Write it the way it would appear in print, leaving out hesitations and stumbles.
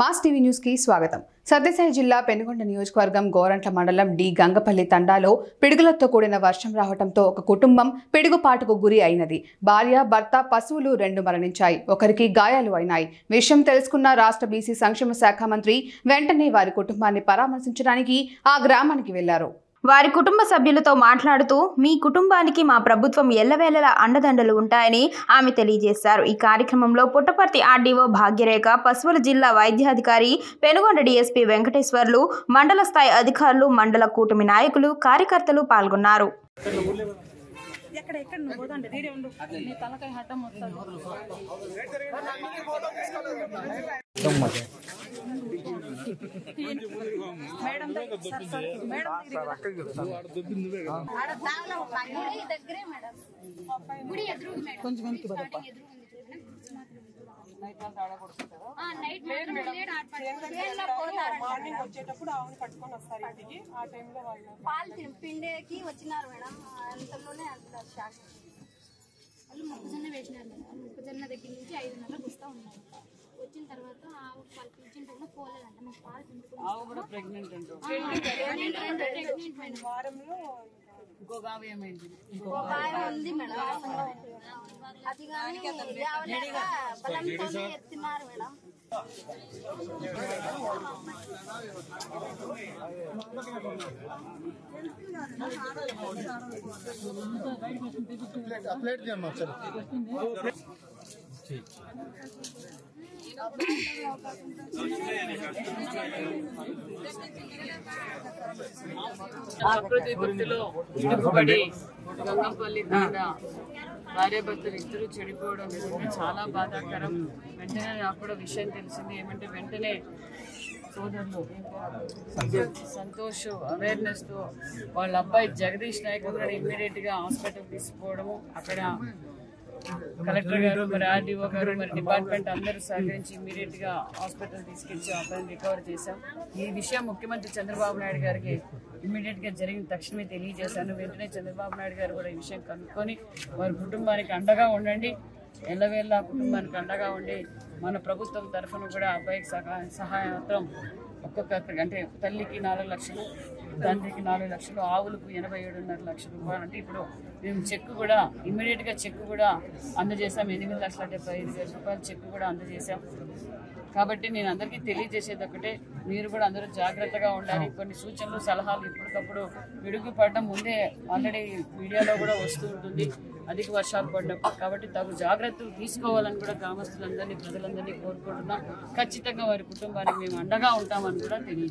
Mass TV news కి స్వాగతం. సత్యసాయి జిల్లా పెనుగొండ నియోజకవర్గం గోరంట్ల మండలం డి గంగపల్లి తండాలో పిడుగులతో కూడిన వర్షం రావడంతో ఒక కుటుంబం పిడుగుపాటుకు గురి అయినది. భార్య, భర్త, పశువులు 2 మరణించాయి. ఒకరికి గాయాలు అయినాయి. విషయం తెలుసుకున్న రాష్ట్ర బీసీ సంక్షేమ శాఖ మంత్రి వెంటనే వారి కుటుంబాన్ని పరామర్శించడానికి ఆ గ్రామానికి వెళ్లారు. వారి కుటుంబ సభ్యులతో మాట్లాడుతూ మీ కుటుంబానికి మా ప్రభుత్వం ఎల్లవేళలా అండదండలు ఉంటాయని ఆమె తెలియజేశారు. ఈ కార్యక్రమంలో పుట్టపర్తి ఆర్డీఓ భాగ్యరేఖ, పశువుల జిల్లా వైద్యాధికారి, పెనుగొండ డీఎస్పీ వెంకటేశ్వర్లు, మండల స్థాయి అధికారులు, మండల కూటమి నాయకులు, కార్యకర్తలు పాల్గొన్నారు. మార్నింగ్ వచ్చేటప్పుడు ఆవును పట్టుకొని వస్తారు ఇంటికి. ఆ టైంలో వాళ్ళు పాలు పిండేకి వచ్చినారు మేడం. అంతలోనే అంత షాక్. వాళ్ళు మొక్కజొన్న వేసినారు మేడం. మొక్కజొన్న దగ్గర నుంచి 5:30 వస్తూ ఉన్నారు. వచ్చిన తర్వాత ఆవు పాలు పిలిచింటే పోలేదంట. మాకు పాలు పిండుకుని ప్రెగ్నెంట్ వారంలో ఇంకో గాయం ఉంది మేడం. అది కానీ బలంతో ఎత్తినారు మేడం. ప్రకృతి విపత్తులో చిక్కుపడి గంగంపల్లి తండా భార్యాభర్తలు ఇద్దరు చెడిపోవడం నిజంగా చాలా బాధాకరం. వెంటనే నాకు కూడా విషయం తెలిసింది. ఏమంటే వెంటనే సోదరులు సంతోష్ అవేర్నెస్తో వాళ్ళ అబ్బాయి జగదీష్ నాయక్ గారు ఇమ్మీడియట్గా హాస్పిటల్ తీసుకుపోవడము, అక్కడ కలెక్టర్ గారు, మరి ఆర్డీఓ గారు, మరి డిపార్ట్మెంట్ అందరూ సహకరించి ఇమ్మీడియట్గా హాస్పిటల్ తీసుకొచ్చి అబ్బాయిని రికవర్ చేశాం. ఈ విషయం ముఖ్యమంత్రి చంద్రబాబు నాయుడు గారికి ఇమ్మీడియట్గా జరిగిన తక్షణమే తెలియజేశాను. వెంటనే చంద్రబాబు నాయుడు గారు కూడా ఈ విషయం కనుక్కొని వారి కుటుంబానికి అండగా ఉండండి, ఎల్లవేళ కుటుంబానికి అండగా ఉండి మన ప్రభుత్వం తరఫున కూడా అబ్బాయికి సహాయం ఒక్కొక్కరికి, అంటే తల్లికి 4 లక్షలు, తండ్రికి 4 లక్షలు, ఆవులకు 87.5 లక్షల రూపాయలు. అంటే ఇప్పుడు మేము చెక్ కూడా ఇమ్మీడియట్గా చెక్ కూడా అందజేసాం. 8,75,000 రూపాయల చెక్ కూడా అందజేసాం. కాబట్టి నేను అందరికీ తెలియజేసేది ఒకటే, మీరు కూడా అందరూ జాగ్రత్తగా ఉండాలి. కొన్ని సూచనలు, సలహాలు ఎప్పటికప్పుడు పిడుగు పడడం ముందే ఆల్రెడీ మీడియాలో కూడా వస్తూ ఉంటుంది అధిక వర్షాలు పడినప్పుడు. కాబట్టి తగు జాగ్రత్తలు తీసుకోవాలని కూడా గ్రామస్తులందరినీ, ప్రజలందరినీ కోరుకుంటున్నాం. ఖచ్చితంగా వారి కుటుంబానికి మేము అండగా ఉంటామని కూడా తెలియజేస్తాం.